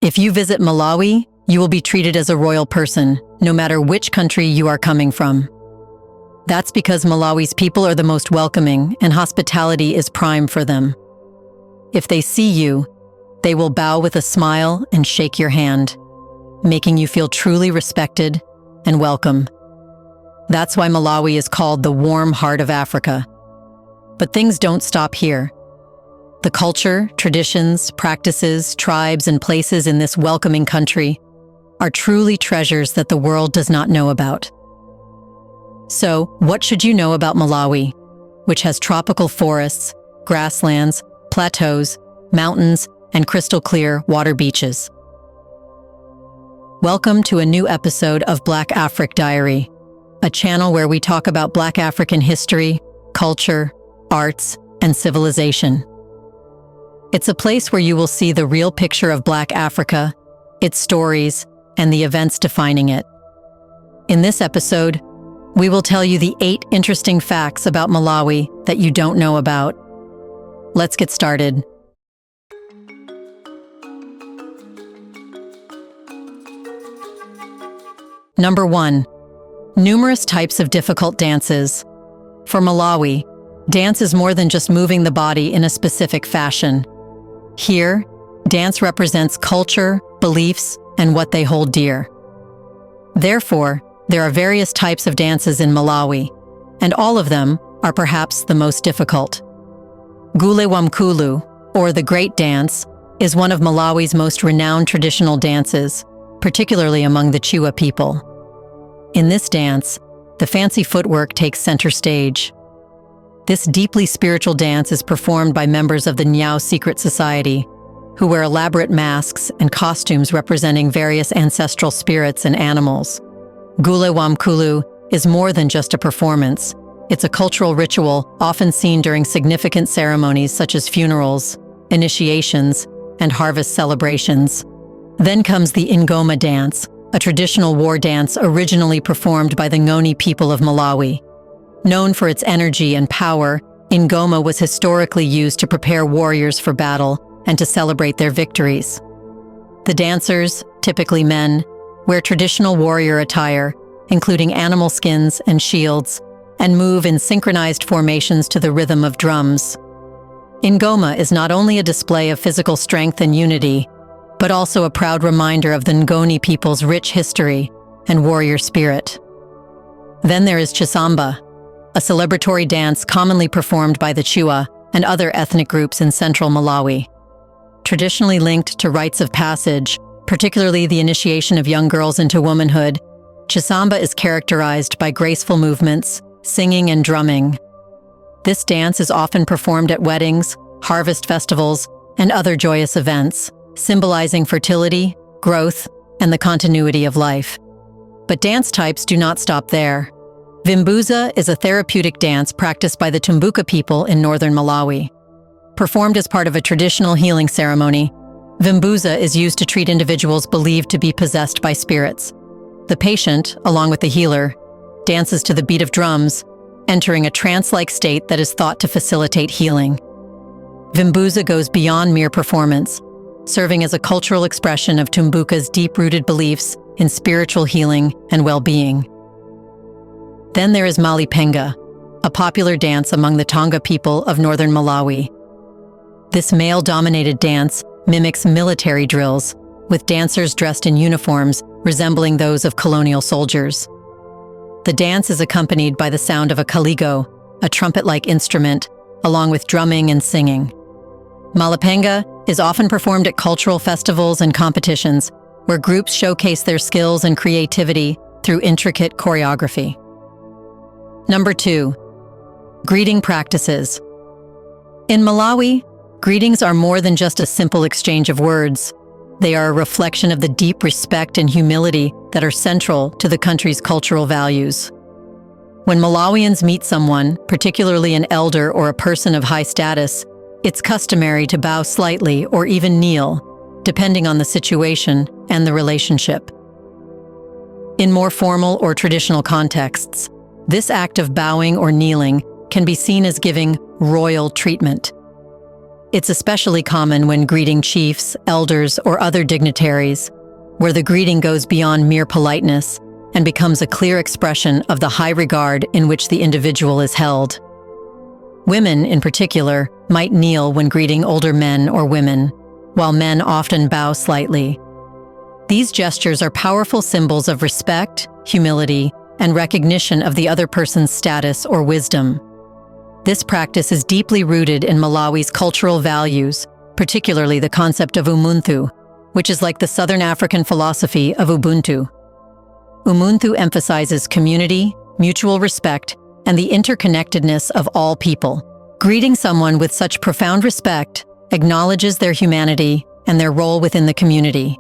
If you visit Malawi, you will be treated as a royal person, no matter which country you are coming from. That's because Malawi's people are the most welcoming and hospitality is prime for them. If they see you, they will bow with a smile and shake your hand, making you feel truly respected and welcome. That's why Malawi is called the warm heart of Africa. But things don't stop here. The culture, traditions, practices, tribes, and places in this welcoming country are truly treasures that the world does not know about. So, what should you know about Malawi, which has tropical forests, grasslands, plateaus, mountains, and crystal-clear water beaches? Welcome to a new episode of Black Afric Diary, a channel where we talk about Black African history, culture, arts, and civilization. It's a place where you will see the real picture of Black Africa, its stories, and the events defining it. In this episode, we will tell you the 8 interesting facts about Malawi that you don't know about. Let's get started. Number 1. Numerous types of difficult dances. For Malawi, dance is more than just moving the body in a specific fashion. Here, dance represents culture, beliefs, and what they hold dear. Therefore, there are various types of dances in Malawi, and all of them are perhaps the most difficult. Gule Wamkulu, or the Great Dance, is one of Malawi's most renowned traditional dances, particularly among the Chiwa people. In this dance, the fancy footwork takes center stage. This deeply spiritual dance is performed by members of the Nyao secret society, who wear elaborate masks and costumes representing various ancestral spirits and animals. Gule Wamkulu is more than just a performance. It's a cultural ritual often seen during significant ceremonies such as funerals, initiations, and harvest celebrations. Then comes the Ingoma dance, a traditional war dance originally performed by the Ngoni people of Malawi. Known for its energy and power, Ingoma was historically used to prepare warriors for battle and to celebrate their victories. The dancers, typically men, wear traditional warrior attire, including animal skins and shields, and move in synchronized formations to the rhythm of drums. Ingoma is not only a display of physical strength and unity, but also a proud reminder of the Ngoni people's rich history and warrior spirit. Then there is Chisamba, a celebratory dance commonly performed by the Chiwa and other ethnic groups in central Malawi. Traditionally linked to rites of passage, particularly the initiation of young girls into womanhood, Chisamba is characterized by graceful movements, singing and drumming. This dance is often performed at weddings, harvest festivals, and other joyous events, symbolizing fertility, growth, and the continuity of life. But dance types do not stop there. Vimbuza is a therapeutic dance practiced by the Tumbuka people in northern Malawi. Performed as part of a traditional healing ceremony, Vimbuza is used to treat individuals believed to be possessed by spirits. The patient, along with the healer, dances to the beat of drums, entering a trance-like state that is thought to facilitate healing. Vimbuza goes beyond mere performance, serving as a cultural expression of Tumbuka's deep-rooted beliefs in spiritual healing and well-being. Then there is Malipenga, a popular dance among the Tonga people of northern Malawi. This male-dominated dance mimics military drills, with dancers dressed in uniforms resembling those of colonial soldiers. The dance is accompanied by the sound of a kaligo, a trumpet-like instrument, along with drumming and singing. Malipenga is often performed at cultural festivals and competitions, where groups showcase their skills and creativity through intricate choreography. Number 2. Greeting practices. In Malawi, greetings are more than just a simple exchange of words. They are a reflection of the deep respect and humility that are central to the country's cultural values. When Malawians meet someone, particularly an elder or a person of high status, it's customary to bow slightly or even kneel, depending on the situation and the relationship. In more formal or traditional contexts, this act of bowing or kneeling can be seen as giving royal treatment. It's especially common when greeting chiefs, elders, or other dignitaries, where the greeting goes beyond mere politeness and becomes a clear expression of the high regard in which the individual is held. Women, in particular, might kneel when greeting older men or women, while men often bow slightly. These gestures are powerful symbols of respect, humility, and recognition of the other person's status or wisdom. This practice is deeply rooted in Malawi's cultural values, particularly the concept of Ubuntu, which is like the Southern African philosophy of Ubuntu. Ubuntu emphasizes community, mutual respect, and the interconnectedness of all people. Greeting someone with such profound respect acknowledges their humanity and their role within the community.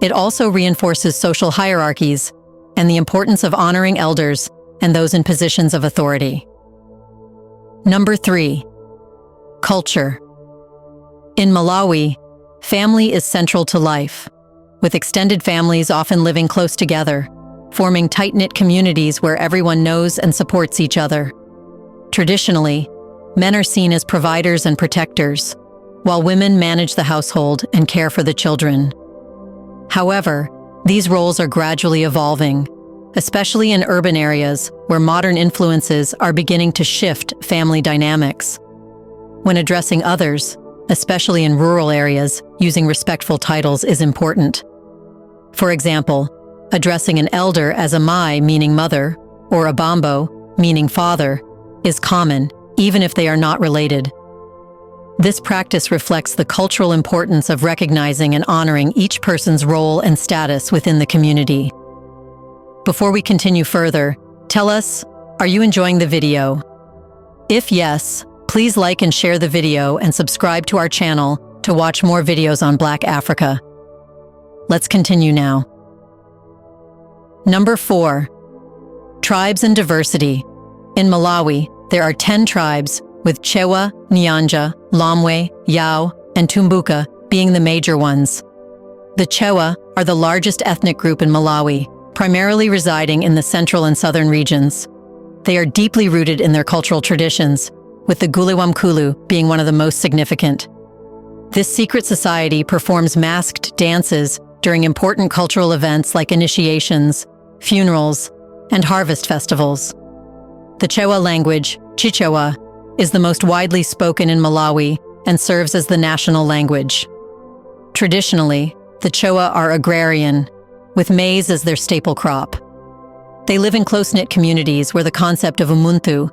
It also reinforces social hierarchies and the importance of honoring elders and those in positions of authority. Number 3. Culture. In Malawi, family is central to life, with extended families often living close together, forming tight-knit communities where everyone knows and supports each other. Traditionally, men are seen as providers and protectors, while women manage the household and care for the children. However, these roles are gradually evolving, especially in urban areas where modern influences are beginning to shift family dynamics. When addressing others, especially in rural areas, using respectful titles is important. For example, addressing an elder as a mai, meaning mother, or a bambo, meaning father, is common, even if they are not related. This practice reflects the cultural importance of recognizing and honoring each person's role and status within the community. Before we continue further, tell us, are you enjoying the video? If yes, please like and share the video and subscribe to our channel to watch more videos on Black Africa. Let's continue now. Number 4. Tribes and diversity. In Malawi, there are 10 tribes, with Chewa, Nyanja, Lomwe, Yao, and Tumbuka being the major ones. The Chewa are the largest ethnic group in Malawi, primarily residing in the central and southern regions. They are deeply rooted in their cultural traditions, with the Guliwamkulu being one of the most significant. This secret society performs masked dances during important cultural events like initiations, funerals, and harvest festivals. The Chewa language, Chichewa, is the most widely spoken in Malawi and serves as the national language. Traditionally, the Chewa are agrarian, with maize as their staple crop. They live in close-knit communities where the concept of Ubuntu,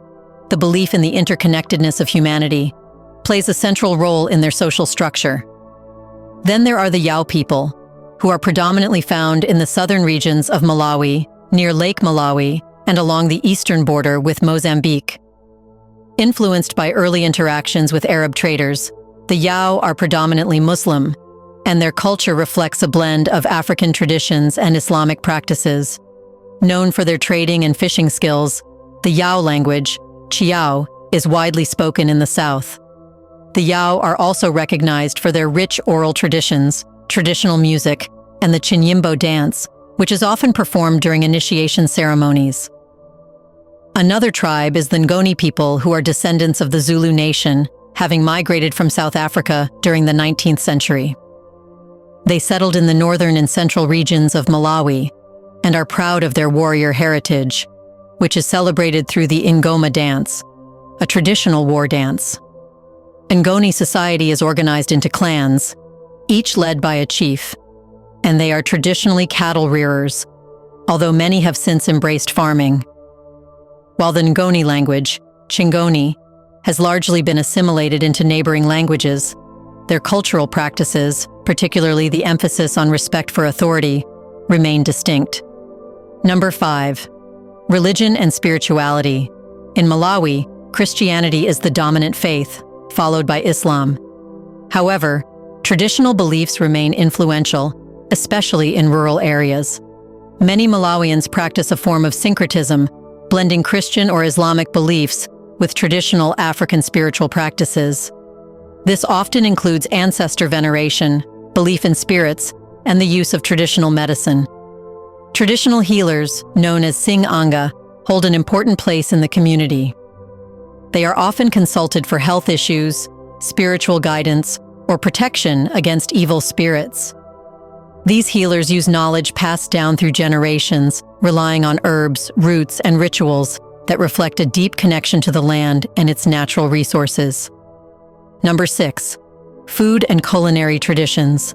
the belief in the interconnectedness of humanity, plays a central role in their social structure. Then there are the Yao people, who are predominantly found in the southern regions of Malawi, near Lake Malawi, and along the eastern border with Mozambique. Influenced by early interactions with Arab traders, the Yao are predominantly Muslim, and their culture reflects a blend of African traditions and Islamic practices. Known for their trading and fishing skills, the Yao language, Chiao, is widely spoken in the south. The Yao are also recognized for their rich oral traditions, traditional music, and the Chinyimbo dance, which is often performed during initiation ceremonies. Another tribe is the Ngoni people, who are descendants of the Zulu nation, having migrated from South Africa during the 19th century. They settled in the northern and central regions of Malawi and are proud of their warrior heritage, which is celebrated through the Ingoma dance, a traditional war dance. Ngoni society is organized into clans, each led by a chief, and they are traditionally cattle rearers, although many have since embraced farming. While the Ngoni language, Chingoni, has largely been assimilated into neighboring languages, their cultural practices, particularly the emphasis on respect for authority, remain distinct. Number 5. Religion and spirituality. In Malawi, Christianity is the dominant faith, followed by Islam. However, traditional beliefs remain influential, especially in rural areas. Many Malawians practice a form of syncretism, blending Christian or Islamic beliefs with traditional African spiritual practices. This often includes ancestor veneration, belief in spirits, and the use of traditional medicine. Traditional healers, known as Sing'anga, hold an important place in the community. They are often consulted for health issues, spiritual guidance, or protection against evil spirits. These healers use knowledge passed down through generations, relying on herbs, roots, and rituals that reflect a deep connection to the land and its natural resources. Number 6. Food and culinary traditions.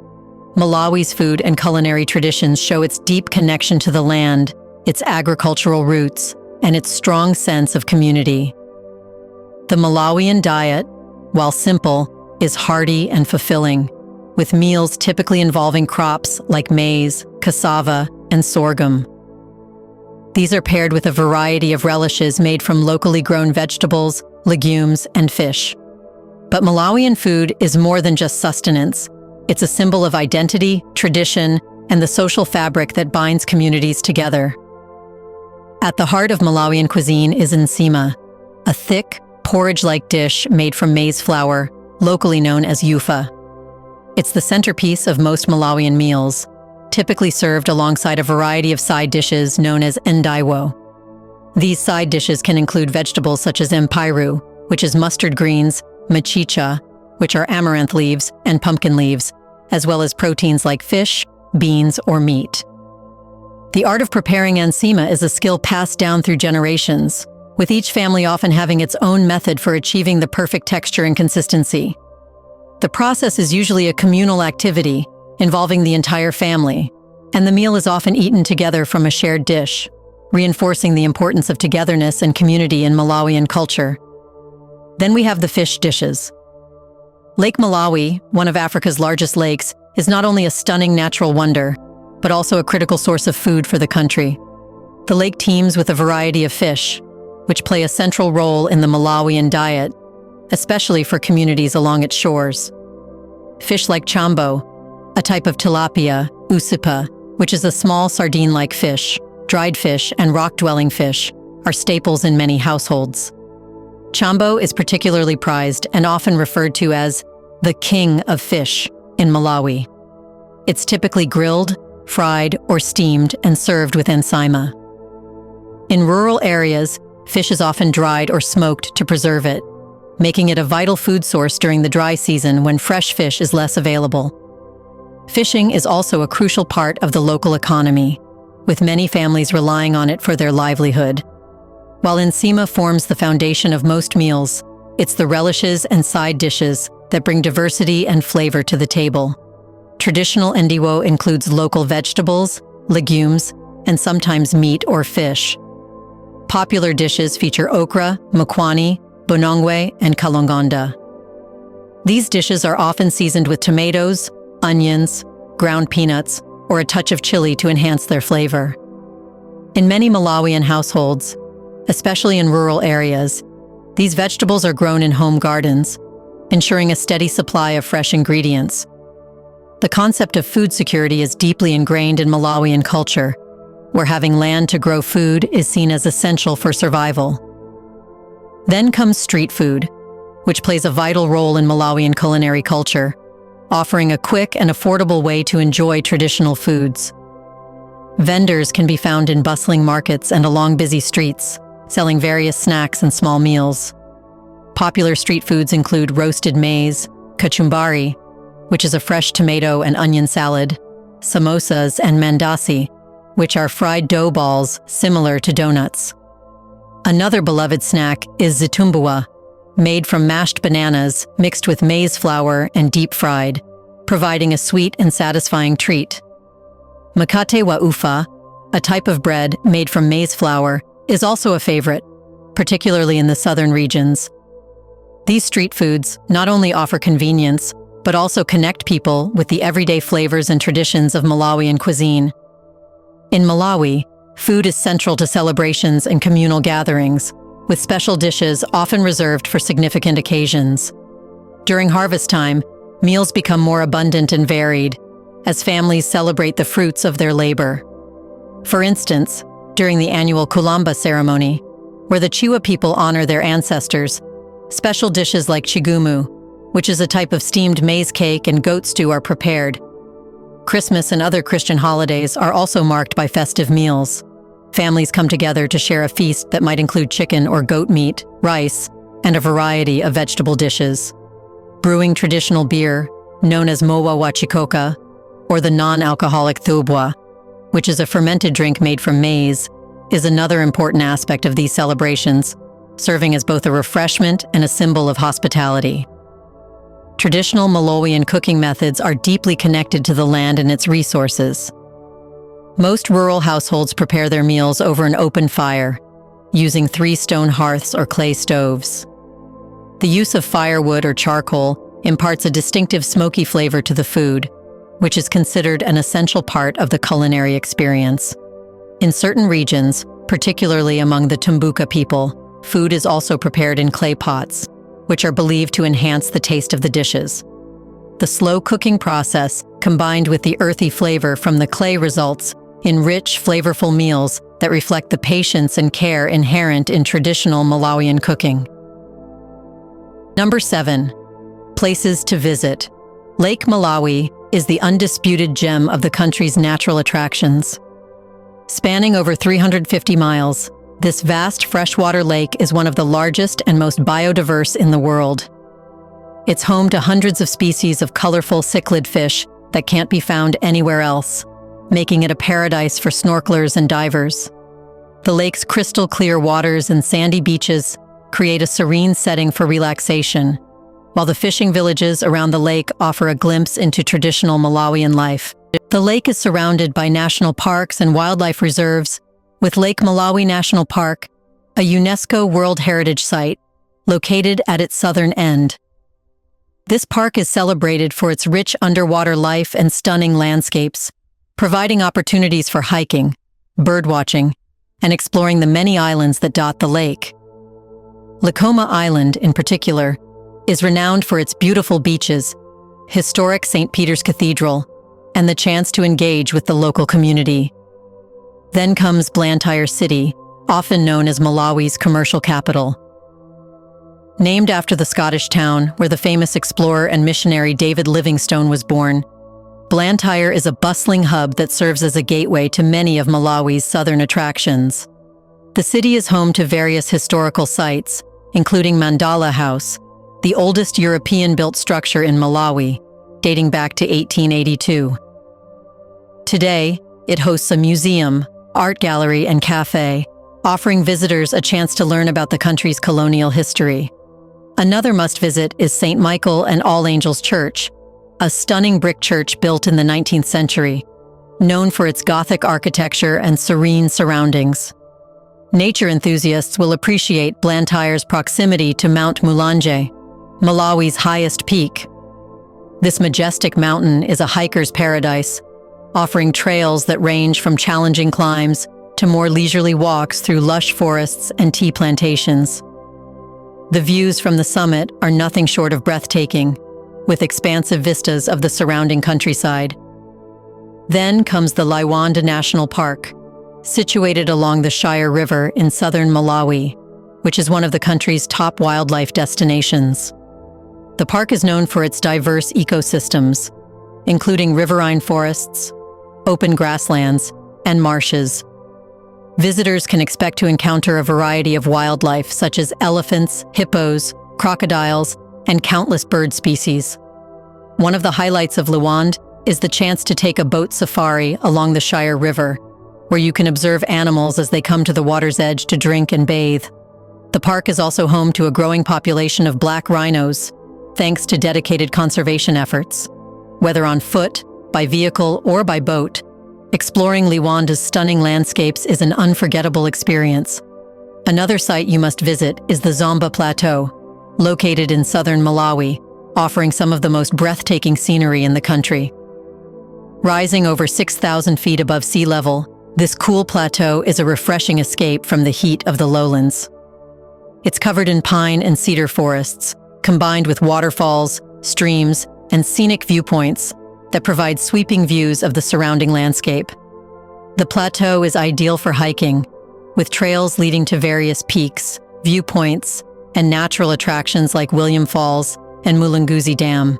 Malawi's food and culinary traditions show its deep connection to the land, its agricultural roots, and its strong sense of community. The Malawian diet, while simple, is hearty and fulfilling, with meals typically involving crops like maize, cassava, and sorghum. These are paired with a variety of relishes made from locally grown vegetables, legumes, and fish. But Malawian food is more than just sustenance. It's a symbol of identity, tradition, and the social fabric that binds communities together. At the heart of Malawian cuisine is nsima, a thick, porridge-like dish made from maize flour, locally known as ufa. It's the centerpiece of most Malawian meals, typically served alongside a variety of side dishes known as ndaiwo. These side dishes can include vegetables such as mpiru, which is mustard greens, machicha, which are amaranth leaves, and pumpkin leaves, as well as proteins like fish, beans, or meat. The art of preparing nsima is a skill passed down through generations, with each family often having its own method for achieving the perfect texture and consistency. The process is usually a communal activity, involving the entire family, and the meal is often eaten together from a shared dish, reinforcing the importance of togetherness and community in Malawian culture. Then we have the fish dishes. Lake Malawi, one of Africa's largest lakes, is not only a stunning natural wonder, but also a critical source of food for the country. The lake teems with a variety of fish, which play a central role in the Malawian diet, especially for communities along its shores. Fish like chambo, a type of tilapia, usipa, which is a small sardine-like fish, dried fish, and rock-dwelling fish, are staples in many households. Chambo is particularly prized and often referred to as the king of fish in Malawi. It's typically grilled, fried, or steamed and served with nsima. In rural areas, fish is often dried or smoked to preserve it, making it a vital food source during the dry season when fresh fish is less available. Fishing is also a crucial part of the local economy, with many families relying on it for their livelihood. While nsima forms the foundation of most meals, it's the relishes and side dishes that bring diversity and flavor to the table. Traditional ndiwo includes local vegetables, legumes, and sometimes meat or fish. Popular dishes feature okra, mukwani, bonongwe, and kalongonda. These dishes are often seasoned with tomatoes, onions, ground peanuts, or a touch of chili to enhance their flavor. In many Malawian households, especially in rural areas, these vegetables are grown in home gardens, ensuring a steady supply of fresh ingredients. The concept of food security is deeply ingrained in Malawian culture, where having land to grow food is seen as essential for survival. Then comes street food, which plays a vital role in Malawian culinary culture, offering a quick and affordable way to enjoy traditional foods. Vendors can be found in bustling markets and along busy streets, selling various snacks and small meals. Popular street foods include roasted maize, kachumbari, which is a fresh tomato and onion salad, samosas, and mandasi, which are fried dough balls similar to donuts. Another beloved snack is zitumbua, made from mashed bananas mixed with maize flour and deep-fried, providing a sweet and satisfying treat. Mkate wa ufa, a type of bread made from maize flour, is also a favorite, particularly in the southern regions. These street foods not only offer convenience, but also connect people with the everyday flavors and traditions of Malawian cuisine. In Malawi, food is central to celebrations and communal gatherings, with special dishes often reserved for significant occasions. During harvest time, meals become more abundant and varied, as families celebrate the fruits of their labor. For instance, during the annual Kulamba ceremony, where the Chiwa people honor their ancestors, special dishes like chigumu, which is a type of steamed maize cake, and goat stew are prepared. Christmas and other Christian holidays are also marked by festive meals. Families come together to share a feast that might include chicken or goat meat, rice, and a variety of vegetable dishes. brewing traditional beer, known as mowa wa chikoka, or the non-alcoholic thubwa, which is a fermented drink made from maize, is another important aspect of these celebrations, serving as both a refreshment and a symbol of hospitality. Traditional Malawian cooking methods are deeply connected to the land and its resources. Most rural households prepare their meals over an open fire, using 3 stone hearths or clay stoves. The use of firewood or charcoal imparts a distinctive smoky flavor to the food, which is considered an essential part of the culinary experience. In certain regions, particularly among the Tumbuka people, food is also prepared in clay pots, which are believed to enhance the taste of the dishes. The slow cooking process, combined with the earthy flavor from the clay, results in rich, flavorful meals that reflect the patience and care inherent in traditional Malawian cooking. Number 7. Places to visit. Lake Malawi is the undisputed gem of the country's natural attractions. Spanning over 350 miles, this vast freshwater lake is one of the largest and most biodiverse in the world. It's home to hundreds of species of colorful cichlid fish that can't be found anywhere else, making it a paradise for snorkelers and divers. The lake's crystal clear waters and sandy beaches create a serene setting for relaxation, while the fishing villages around the lake offer a glimpse into traditional Malawian life. The lake is surrounded by national parks and wildlife reserves, with Lake Malawi National Park, a UNESCO World Heritage Site, located at its southern end. This park is celebrated for its rich underwater life and stunning landscapes, providing opportunities for hiking, birdwatching, and exploring the many islands that dot the lake. Likoma Island, in particular, is renowned for its beautiful beaches, historic St. Peter's Cathedral, and the chance to engage with the local community. Then comes Blantyre City, often known as Malawi's commercial capital. Named after the Scottish town where the famous explorer and missionary David Livingstone was born, Blantyre is a bustling hub that serves as a gateway to many of Malawi's southern attractions. The city is home to various historical sites, including Mandala House, the oldest European-built structure in Malawi, dating back to 1882. Today, it hosts a museum, art gallery, and cafe, offering visitors a chance to learn about the country's colonial history. Another must-visit is St. Michael and All Angels Church, a stunning brick church built in the 19th century, known for its Gothic architecture and serene surroundings. Nature enthusiasts will appreciate Blantyre's proximity to Mount Mulanje, Malawi's highest peak. This majestic mountain is a hiker's paradise, offering trails that range from challenging climbs to more leisurely walks through lush forests and tea plantations. The views from the summit are nothing short of breathtaking, with expansive vistas of the surrounding countryside. Then comes the Liwanda National Park, situated along the Shire River in southern Malawi, which is one of the country's top wildlife destinations. The park is known for its diverse ecosystems, including riverine forests, open grasslands, and marshes. Visitors can expect to encounter a variety of wildlife such as elephants, hippos, crocodiles, and countless bird species. One of the highlights of Liwanda is the chance to take a boat safari along the Shire River, where you can observe animals as they come to the water's edge to drink and bathe. The park is also home to a growing population of black rhinos, thanks to dedicated conservation efforts. Whether on foot, by vehicle, or by boat, exploring Liwanda's stunning landscapes is an unforgettable experience. Another site you must visit is the Zomba Plateau, located in southern Malawi, offering some of the most breathtaking scenery in the country. Rising over 6,000 feet above sea level, this cool plateau is a refreshing escape from the heat of the lowlands. It's covered in pine and cedar forests, combined with waterfalls, streams, and scenic viewpoints that provide sweeping views of the surrounding landscape. The plateau is ideal for hiking, with trails leading to various peaks, viewpoints, and natural attractions like William Falls and Mulunguzi Dam.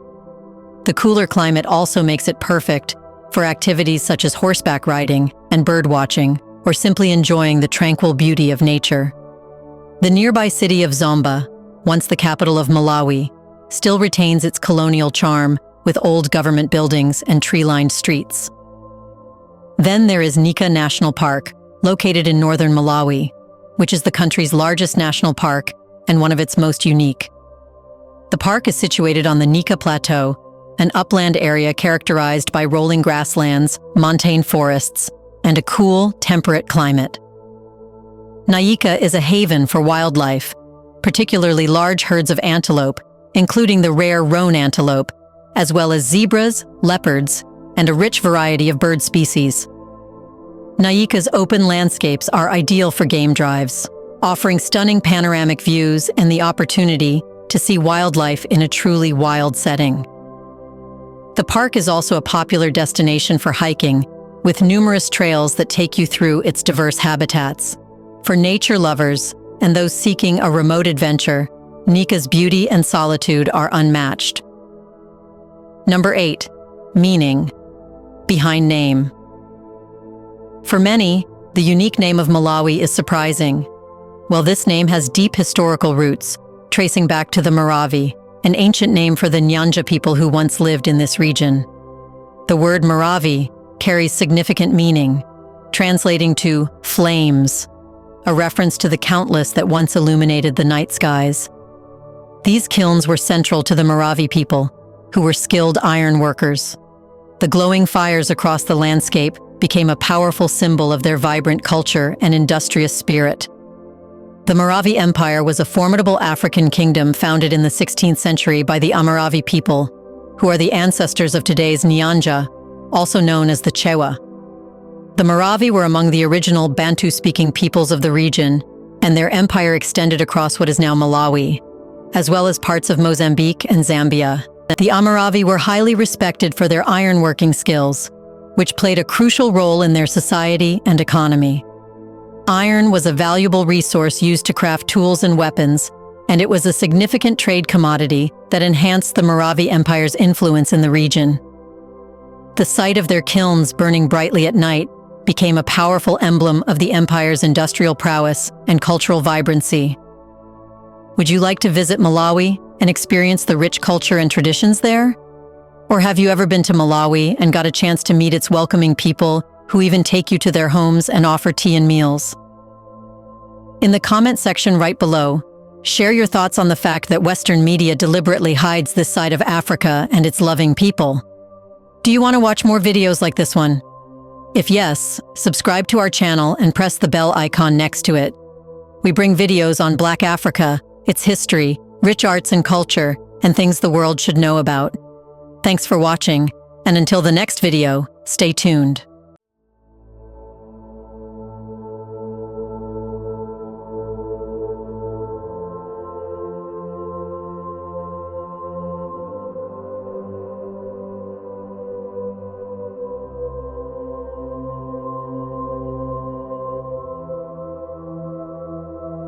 The cooler climate also makes it perfect for activities such as horseback riding and bird watching, or simply enjoying the tranquil beauty of nature. The nearby city of Zomba, once the capital of Malawi, still retains its colonial charm with old government buildings and tree-lined streets. Then there is Nika National Park, located in northern Malawi, which is the country's largest national park and one of its most unique. The park is situated on the Nika Plateau, an upland area characterized by rolling grasslands, montane forests, and a cool, temperate climate. Nika is a haven for wildlife, particularly large herds of antelope, including the rare roan antelope, as well as zebras, leopards, and a rich variety of bird species. Nika's open landscapes are ideal for game drives, offering stunning panoramic views and the opportunity to see wildlife in a truly wild setting. The park is also a popular destination for hiking, with numerous trails that take you through its diverse habitats. For nature lovers and those seeking a remote adventure, Nika's beauty and solitude are unmatched. Number 8. Meaning. Behind name. For many, the unique name of Malawi is surprising. While this name has deep historical roots, tracing back to the Maravi, an ancient name for the Nyanja people who once lived in this region. The word Maravi carries significant meaning, translating to flames, a reference to the countless that once illuminated the night skies. These kilns were central to the Maravi people, who were skilled iron workers. The glowing fires across the landscape became a powerful symbol of their vibrant culture and industrious spirit. The Maravi Empire was a formidable African kingdom founded in the 16th century by the Amaravi people, who are the ancestors of today's Nyanja, also known as the Chewa. The Maravi were among the original Bantu-speaking peoples of the region, and their empire extended across what is now Malawi, as well as parts of Mozambique and Zambia. The Amaravi were highly respected for their ironworking skills, which played a crucial role in their society and economy. Iron was a valuable resource used to craft tools and weapons, and it was a significant trade commodity that enhanced the Maravi Empire's influence in the region. The sight of their kilns burning brightly at night became a powerful emblem of the empire's industrial prowess and cultural vibrancy. Would you like to visit Malawi and experience the rich culture and traditions there? Or have you ever been to Malawi and got a chance to meet its welcoming people who even take you to their homes and offer tea and meals? In the comment section right below, share your thoughts on the fact that Western media deliberately hides this side of Africa and its loving people. Do you want to watch more videos like this one? If yes, subscribe to our channel and press the bell icon next to it. We bring videos on Black Africa, its history, rich arts and culture, and things the world should know about. Thanks for watching, and until the next video, stay tuned.